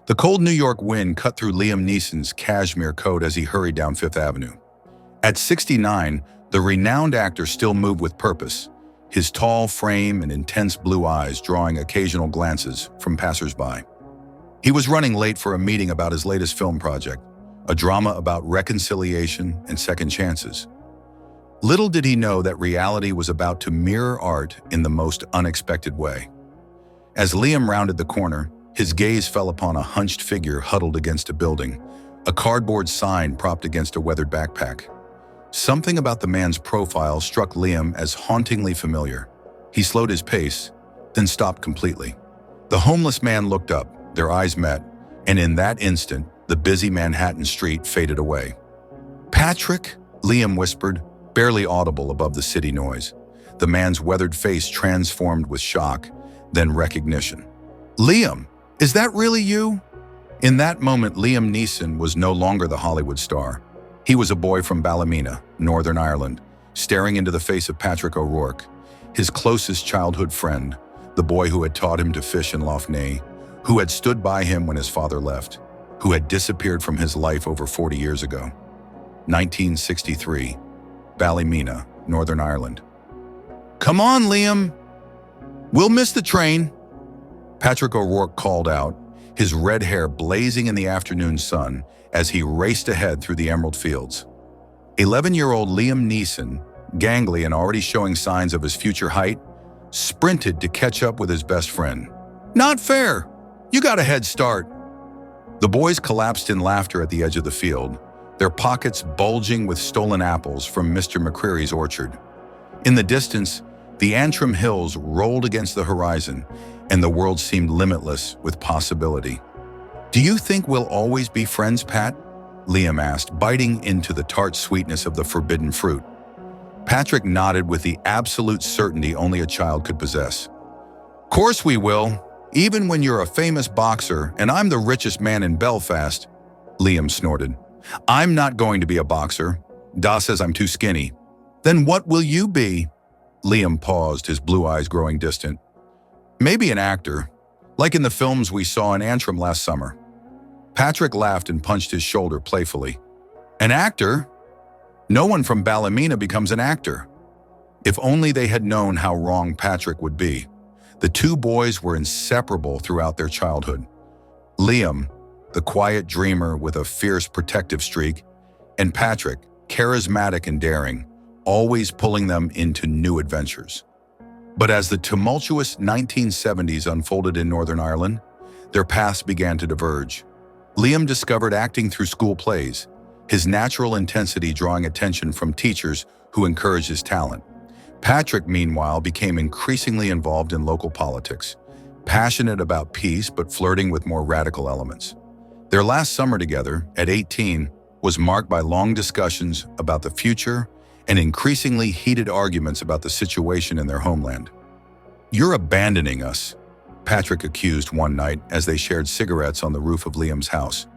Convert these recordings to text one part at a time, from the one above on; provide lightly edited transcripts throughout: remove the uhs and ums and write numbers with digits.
The cold New York wind cut through Liam Neeson's cashmere coat as he hurried down Fifth Avenue. At 69, the renowned actor still moved with purpose, his tall frame and intense blue eyes drawing occasional glances from passersby. He was running late for a meeting about his latest film project, a drama about reconciliation and second chances. Little did he know that reality was about to mirror art in the most unexpected way. As Liam rounded the corner, his gaze fell upon a hunched figure huddled against a building, a cardboard sign propped against a weathered backpack. Something about the man's profile struck Liam as hauntingly familiar. He slowed his pace, then stopped completely. The homeless man looked up, their eyes met, and in that instant, the busy Manhattan street faded away. "Patrick?" Liam whispered, barely audible above the city noise. The man's weathered face transformed with shock, then recognition. "Liam, is that really you?" In that moment, Liam Neeson was no longer the Hollywood star. He was a boy from Ballymena, Northern Ireland, staring into the face of Patrick O'Rourke, his closest childhood friend, the boy who had taught him to fish in Lough Neagh, who had stood by him when his father left, who had disappeared from his life over 40 years ago. 1963, Ballymena, Northern Ireland. "Come on, Liam! We'll miss the train!" Patrick O'Rourke called out, his red hair blazing in the afternoon sun as he raced ahead through the emerald fields. 11-year-old Liam Neeson, gangly and already showing signs of his future height, sprinted to catch up with his best friend. "Not fair! You got a head start!" The boys collapsed in laughter at the edge of the field, their pockets bulging with stolen apples from Mr. McCreary's orchard. In the distance, the Antrim Hills rolled against the horizon, and the world seemed limitless with possibility. "Do you think we'll always be friends, Pat?" Liam asked, biting into the tart sweetness of the forbidden fruit. Patrick nodded with the absolute certainty only a child could possess. "Course we will, even when you're a famous boxer and I'm the richest man in Belfast," Liam snorted. "I'm not going to be a boxer. Da says I'm too skinny." "Then what will you be?" Liam paused, his blue eyes growing distant. "Maybe an actor, like in the films we saw in Antrim last summer." Patrick laughed and punched his shoulder playfully. "An actor? No one from Ballymena becomes an actor." If only they had known how wrong Patrick would be. The two boys were inseparable throughout their childhood. Liam, the quiet dreamer with a fierce protective streak, and Patrick, charismatic and daring, always pulling them into new adventures. But as the tumultuous 1970s unfolded in Northern Ireland, their paths began to diverge. Liam discovered acting through school plays, his natural intensity drawing attention from teachers who encouraged his talent. Patrick, meanwhile, became increasingly involved in local politics, passionate about peace but flirting with more radical elements. Their last summer together, at 18, was marked by long discussions about the future and increasingly heated arguments about the situation in their homeland. "You're abandoning us," Patrick accused one night as they shared cigarettes on the roof of Liam's house.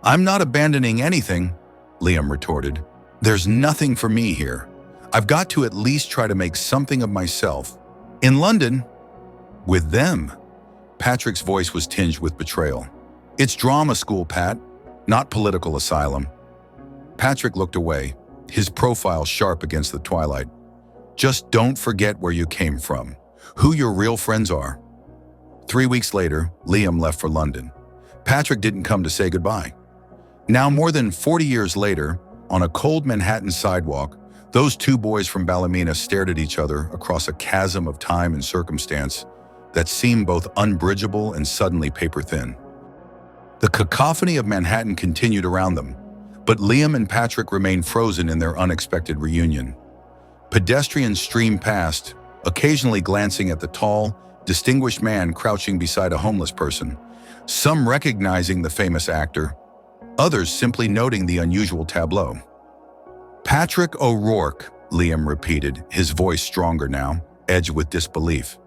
"I'm not abandoning anything," Liam retorted. "There's nothing for me here. I've got to at least try to make something of myself. In London, with them." Patrick's voice was tinged with betrayal. "It's drama school, Pat, not political asylum." Patrick looked away, his profile sharp against the twilight. "Just don't forget where you came from, who your real friends are." 3 weeks later, Liam left for London. Patrick didn't come to say goodbye. Now, more than 40 years later, on a cold Manhattan sidewalk, those two boys from Ballymena stared at each other across a chasm of time and circumstance that seemed both unbridgeable and suddenly paper-thin. The cacophony of Manhattan continued around them, but Liam and Patrick remained frozen in their unexpected reunion. Pedestrians streamed past, occasionally glancing at the tall, distinguished man crouching beside a homeless person, some recognizing the famous actor, others simply noting the unusual tableau. "Patrick O'Rourke," Liam repeated, his voice stronger now, edged with disbelief.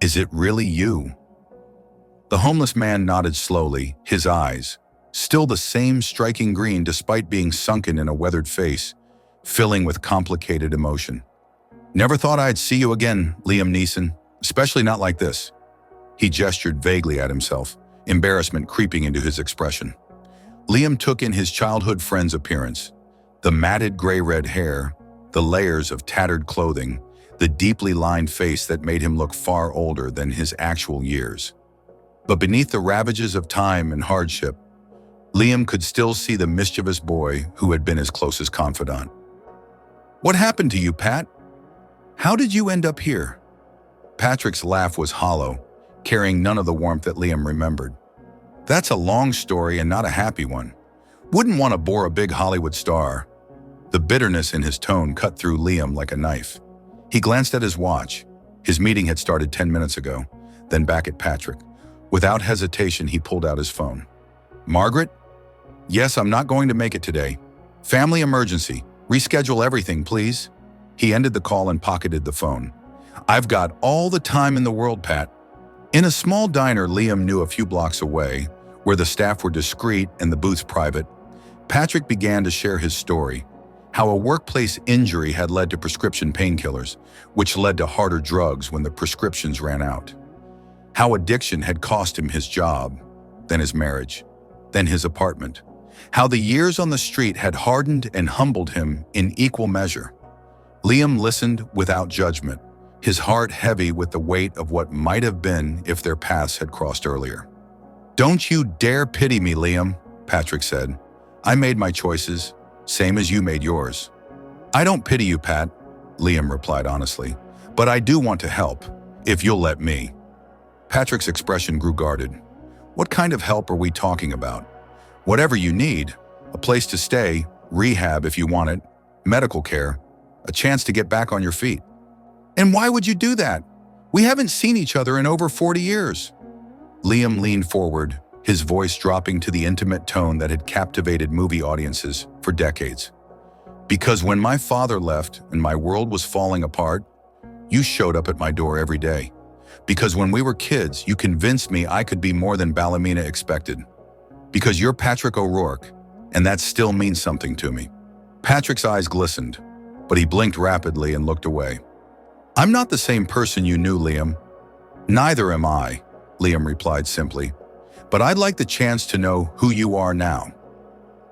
"Is it really you?" The homeless man nodded slowly, his eyes, still the same striking green despite being sunken in a weathered face, filling with complicated emotion. "Never thought I'd see you again, Liam Neeson, especially not like this." He gestured vaguely at himself, embarrassment creeping into his expression. Liam took in his childhood friend's appearance, the matted gray-red hair, the layers of tattered clothing, the deeply lined face that made him look far older than his actual years. But beneath the ravages of time and hardship, Liam could still see the mischievous boy who had been his closest confidant. "What happened to you, Pat? How did you end up here?" Patrick's laugh was hollow, carrying none of the warmth that Liam remembered. "That's a long story and not a happy one. Wouldn't want to bore a big Hollywood star." The bitterness in his tone cut through Liam like a knife. He glanced at his watch. His meeting had started 10 minutes ago, then back at Patrick. Without hesitation, he pulled out his phone. "Margaret? Yes, I'm not going to make it today. Family emergency. Reschedule everything, please." He ended the call and pocketed the phone. "I've got all the time in the world, Pat." In a small diner Liam knew a few blocks away, where the staff were discreet and the booths private, Patrick began to share his story. How a workplace injury had led to prescription painkillers, which led to harder drugs when the prescriptions ran out. How addiction had cost him his job, then his marriage, then his apartment. How the years on the street had hardened and humbled him in equal measure. Liam listened without judgment, his heart heavy with the weight of what might have been if their paths had crossed earlier. "Don't you dare pity me, Liam," Patrick said. "I made my choices, same as you made yours." "I don't pity you, Pat," Liam replied honestly, "but I do want to help, if you'll let me." Patrick's expression grew guarded. "What kind of help are we talking about?" "Whatever you need, a place to stay, rehab if you want it, medical care, a chance to get back on your feet." "And why would you do that? We haven't seen each other in over 40 years. Liam leaned forward, his voice dropping to the intimate tone that had captivated movie audiences for decades. "Because when my father left and my world was falling apart, you showed up at my door every day. Because when we were kids, you convinced me I could be more than Ballymena expected. Because you're Patrick O'Rourke, and that still means something to me." Patrick's eyes glistened, but he blinked rapidly and looked away. "I'm not the same person you knew, Liam." "Neither am I," Liam replied simply. "But I'd like the chance to know who you are now."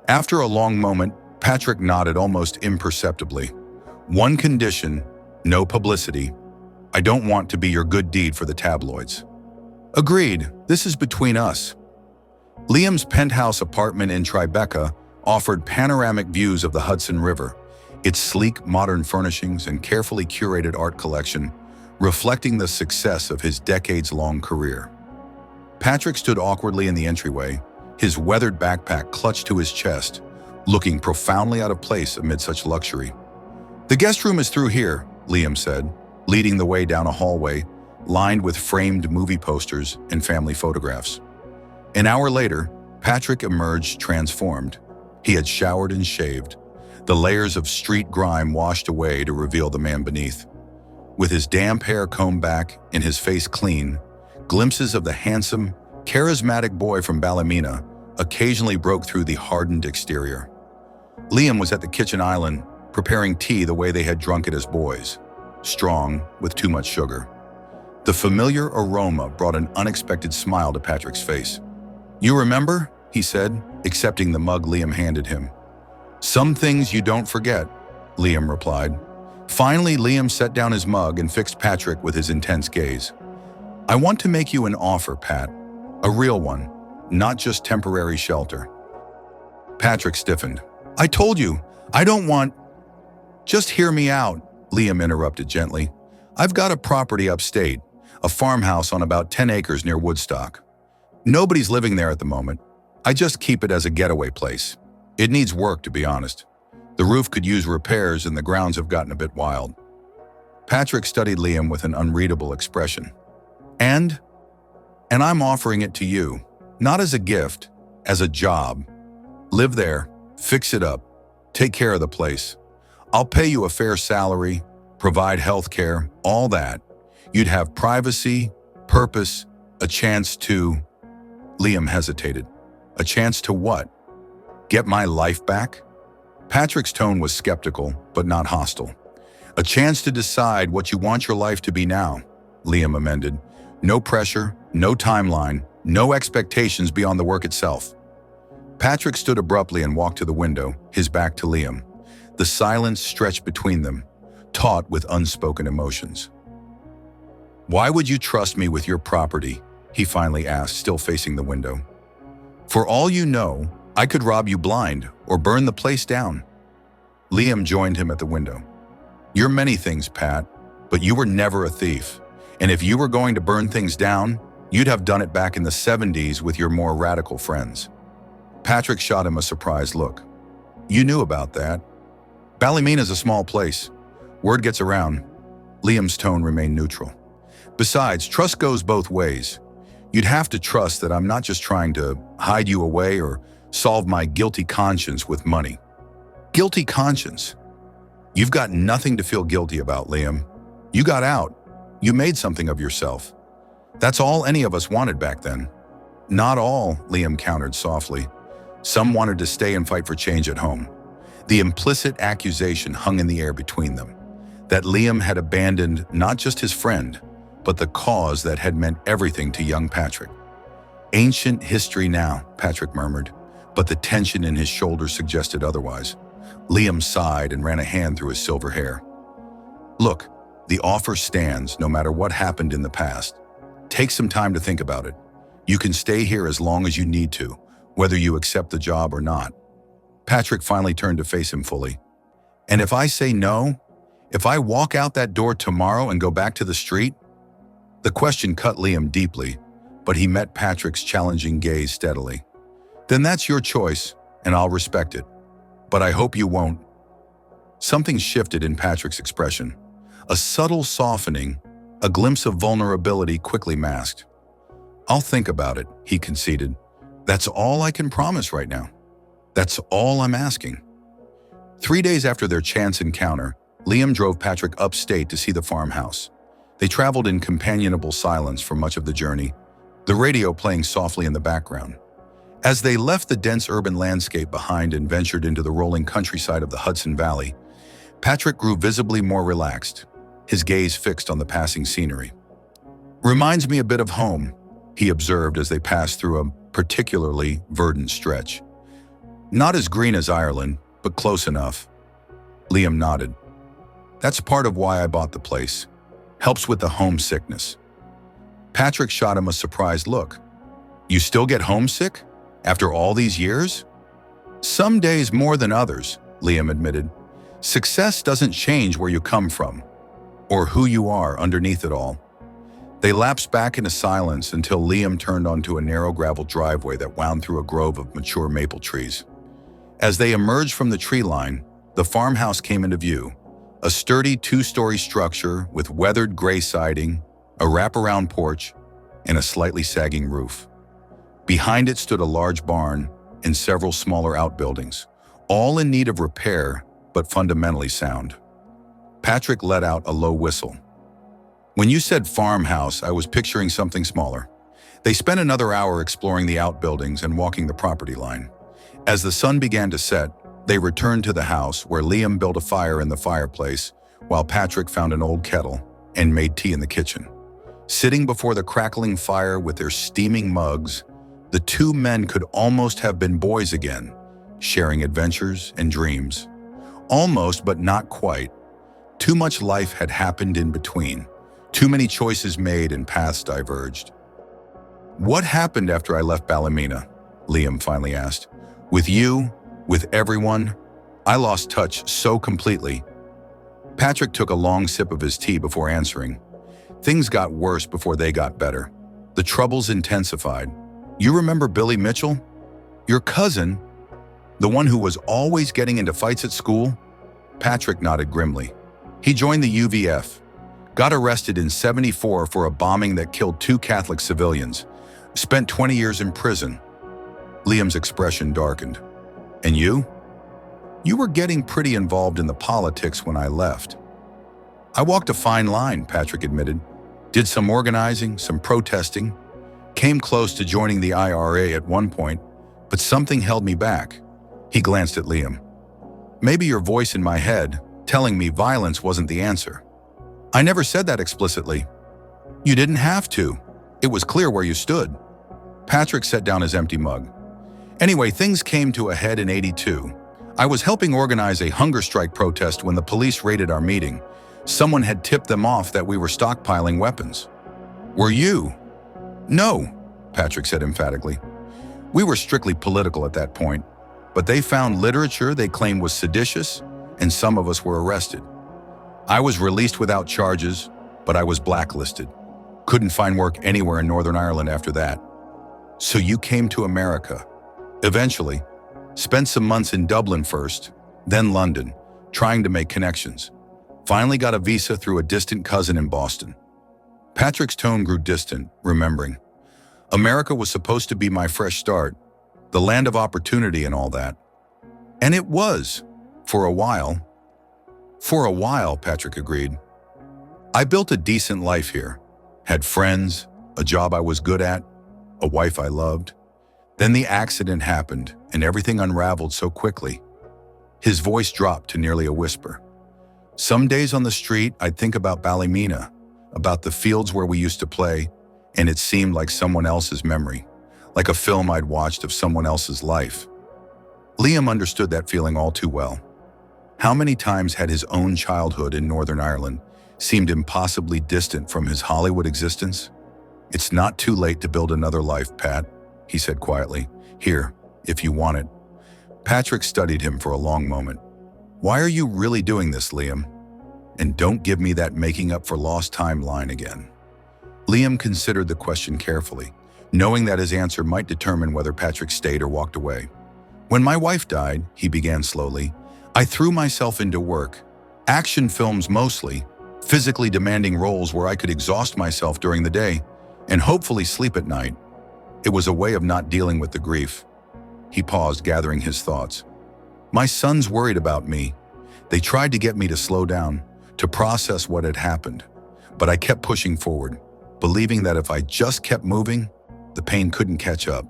After a long moment, Patrick nodded almost imperceptibly. "One condition, no publicity. I don't want to be your good deed for the tabloids." "Agreed, this is between us." Liam's penthouse apartment in Tribeca offered panoramic views of the Hudson River, its sleek modern furnishings and carefully curated art collection, reflecting the success of his decades-long career. Patrick stood awkwardly in the entryway, his weathered backpack clutched to his chest, looking profoundly out of place amid such luxury. "The guest room is through here," Liam said, leading the way down a hallway lined with framed movie posters and family photographs. An hour later, Patrick emerged transformed. He had showered and shaved, the layers of street grime washed away to reveal the man beneath. With his damp hair combed back and his face clean, glimpses of the handsome, charismatic boy from Ballymena occasionally broke through the hardened exterior. Liam was at the kitchen island, preparing tea the way they had drunk it as boys, strong, with too much sugar. The familiar aroma brought an unexpected smile to Patrick's face. "You remember?" he said, accepting the mug Liam handed him. "Some things you don't forget," Liam replied. Finally, Liam set down his mug and fixed Patrick with his intense gaze. "I want to make you an offer, Pat. A real one, not just temporary shelter." Patrick stiffened. "I told you, I don't want—" "Just hear me out," Liam interrupted gently. "I've got a property upstate, a farmhouse on about 10 acres near Woodstock. Nobody's living there at the moment. I just keep it as a getaway place. It needs work, to be honest. The roof could use repairs and the grounds have gotten a bit wild." Patrick studied Liam with an unreadable expression. And I'm offering it to you, not as a gift, as a job. Live there, fix it up, take care of the place. I'll pay you a fair salary, provide health care, all that. You'd have privacy, purpose, a chance to—" Liam hesitated. "A chance to what? Get my life back?" Patrick's tone was skeptical, but not hostile. "A chance to decide what you want your life to be now," Liam amended. "No pressure, no timeline, No expectations beyond the work itself. Patrick stood abruptly and walked to the window, his back to Liam. The silence stretched between them, taut with unspoken emotions. "Why would you trust me with your property?" he finally asked, still facing the window. "For all you know, I could rob you blind or burn the place down." Liam joined him at the window. "You're many things, Pat, but you were never a thief. And if you were going to burn things down, you'd have done it back in the 70s with your more radical friends." Patrick shot him a surprised look. "You knew about that. Ballymena's a small place. Word gets around." Liam's tone remained neutral. "Besides, trust goes both ways. You'd have to trust that I'm not just trying to hide you away or solve my guilty conscience with money." Guilty conscience? You've got nothing to feel guilty about, Liam. You got out. You made something of yourself. That's all any of us wanted back then. "Not all," Liam countered softly. "Some wanted to stay and fight for change at home." The implicit accusation hung in the air between them, that Liam had abandoned not just his friend, but the cause that had meant everything to young Patrick. "Ancient history now," Patrick murmured, but the tension in his shoulders suggested otherwise. Liam sighed and ran a hand through his silver hair. "Look, the offer stands no matter what happened in the past. Take some time to think about it. You can stay here as long as you need to, whether you accept the job or not." Patrick finally turned to face him fully. "And if I say no? If I walk out that door tomorrow and go back to the street?" The question cut Liam deeply, but he met Patrick's challenging gaze steadily. "Then that's your choice, and I'll respect it. But I hope you won't." Something shifted in Patrick's expression. A subtle softening, a glimpse of vulnerability quickly masked. "I'll think about it," he conceded. "That's all I can promise right now. That's all I'm asking." 3 days after their chance encounter, Liam drove Patrick upstate to see the farmhouse. They traveled in companionable silence for much of the journey, the radio playing softly in the background. As they left the dense urban landscape behind and ventured into the rolling countryside of the Hudson Valley, Patrick grew visibly more relaxed, his gaze fixed on the passing scenery. "Reminds me a bit of home," he observed as they passed through a particularly verdant stretch. "Not as green as Ireland, but close enough." Liam nodded. "That's part of why I bought the place. Helps with the homesickness." Patrick shot him a surprised look. "You still get homesick? After all these years?" "Some days more than others," Liam admitted. "Success doesn't change where you come from, or who you are underneath it all." They lapsed back into silence until Liam turned onto a narrow gravel driveway that wound through a grove of mature maple trees. As they emerged from the tree line, the farmhouse came into view, a sturdy 2-story structure with weathered gray siding, a wraparound porch, and a slightly sagging roof. Behind it stood a large barn and several smaller outbuildings, all in need of repair but fundamentally sound. Patrick let out a low whistle. "When you said farmhouse, I was picturing something smaller." They spent another hour exploring the outbuildings and walking the property line. As the sun began to set, they returned to the house where Liam built a fire in the fireplace while Patrick found an old kettle and made tea in the kitchen. Sitting before the crackling fire with their steaming mugs, the two men could almost have been boys again, sharing adventures and dreams. Almost, but not quite. Too much life had happened in between. Too many choices made and paths diverged. "What happened after I left Ballymena?" Liam finally asked. "With you, with everyone, I lost touch so completely." Patrick took a long sip of his tea before answering. "Things got worse before they got better. The troubles intensified. You remember Billy Mitchell? Your cousin? The one who was always getting into fights at school?" Patrick nodded grimly. "He joined the UVF. Got arrested in '74 for a bombing that killed 2 Catholic civilians. Spent 20 years in prison." Liam's expression darkened. "And you?" "You were getting pretty involved in the politics when I left." "I walked a fine line," Patrick admitted. "Did some organizing, some protesting. Came close to joining the IRA at one point, but something held me back." He glanced at Liam. "Maybe your voice in my head, telling me violence wasn't the answer." "I never said that explicitly." "You didn't have to. It was clear where you stood." Patrick set down his empty mug. Anyway, things came to a head in '82. I was helping organize a hunger strike protest when the police raided our meeting. Someone had tipped them off that we were stockpiling weapons. Were you? No, Patrick said emphatically. We were strictly political at that point, but they found literature they claimed was seditious, and some of us were arrested. I was released without charges, but I was blacklisted. Couldn't find work anywhere in Northern Ireland after that. So you came to America. Eventually, spent some months in Dublin first, then London, trying to make connections. Finally got a visa through a distant cousin in Boston. Patrick's tone grew distant, remembering. America was supposed to be my fresh start, the land of opportunity and all that. And it was, for a while. For a while, Patrick agreed. I built a decent life here, had friends, a job I was good at, a wife I loved. Then the accident happened, and everything unraveled so quickly. His voice dropped to nearly a whisper. Some days on the street, I'd think about Ballymena, about the fields where we used to play, and it seemed like someone else's memory, like a film I'd watched of someone else's life. Liam understood that feeling all too well. How many times had his own childhood in Northern Ireland seemed impossibly distant from his Hollywood existence? It's not too late to build another life, Pat, he said quietly. Here, if you want it. Patrick studied him for a long moment. Why are you really doing this, Liam? And don't give me that making up for lost time line again. Liam considered the question carefully, knowing that his answer might determine whether Patrick stayed or walked away. When my wife died, he began slowly, I threw myself into work. Action films mostly, physically demanding roles where I could exhaust myself during the day and hopefully sleep at night. It was a way of not dealing with the grief. He paused, gathering his thoughts. My sons worried about me. They tried to get me to slow down, to process what had happened. But I kept pushing forward, believing that if I just kept moving, the pain couldn't catch up.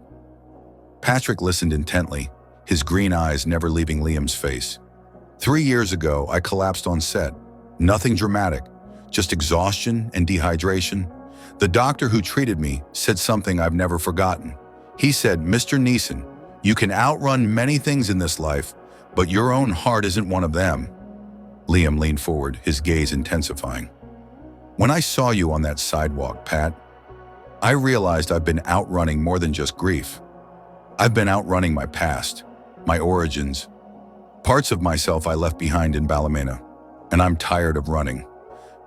Patrick listened intently, his green eyes never leaving Liam's face. 3 years ago, I collapsed on set. Nothing dramatic, just exhaustion and dehydration. The doctor who treated me said something I've never forgotten. He said, Mr. Neeson, you can outrun many things in this life, but your own heart isn't one of them. Liam leaned forward, his gaze intensifying. When I saw you on that sidewalk, Pat, I realized I've been outrunning more than just grief. I've been outrunning my past, my origins, parts of myself I left behind in Ballymena, and I'm tired of running.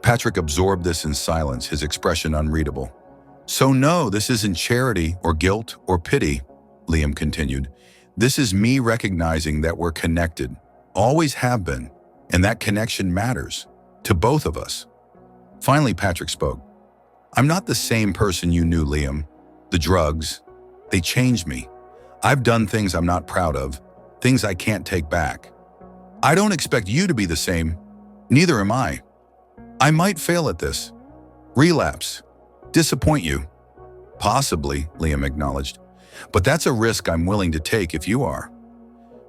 Patrick absorbed this in silence, his expression unreadable. So no, this isn't charity or guilt or pity, Liam continued. This is me recognizing that we're connected, always have been, and that connection matters, to both of us. Finally, Patrick spoke. I'm not the same person you knew, Liam. The drugs, they changed me. I've done things I'm not proud of, things I can't take back. I don't expect you to be the same, neither am I. I might fail at this, relapse, disappoint you. Possibly, Liam acknowledged, but that's a risk I'm willing to take if you are.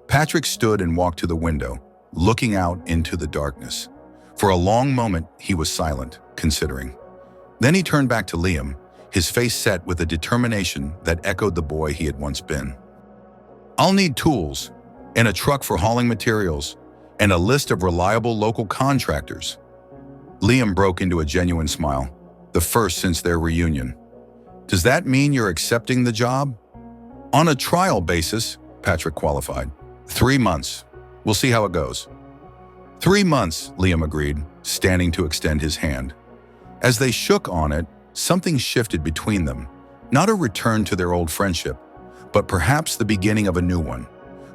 Patrick stood and walked to the window, looking out into the darkness. For a long moment, he was silent, considering. Then he turned back to Liam, his face set with a determination that echoed the boy he had once been. I'll need tools, and a truck for hauling materials, and a list of reliable local contractors. Liam broke into a genuine smile, the first since their reunion. Does that mean you're accepting the job? On a trial basis, Patrick qualified. 3 months. We'll see how it goes. 3 months, Liam agreed, standing to extend his hand. As they shook on it, something shifted between them, not a return to their old friendship, but perhaps the beginning of a new one,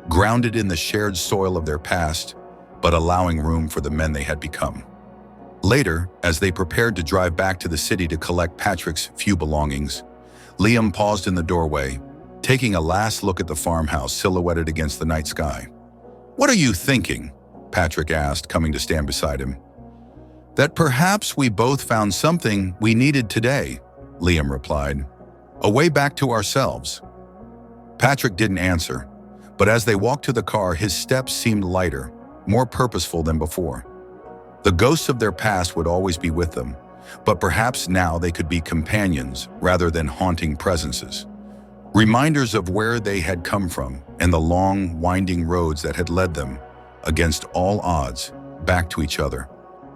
grounded in the shared soil of their past, but allowing room for the men they had become. Later, as they prepared to drive back to the city to collect Patrick's few belongings, Liam paused in the doorway, taking a last look at the farmhouse silhouetted against the night sky. What are you thinking? Patrick asked, coming to stand beside him. That perhaps we both found something we needed today, Liam replied. A way back to ourselves. Patrick didn't answer, but as they walked to the car, his steps seemed lighter, more purposeful than before. The ghosts of their past would always be with them, but perhaps now they could be companions rather than haunting presences. reminders of where they had come from and the long, winding roads that had led them, against all odds, back to each other.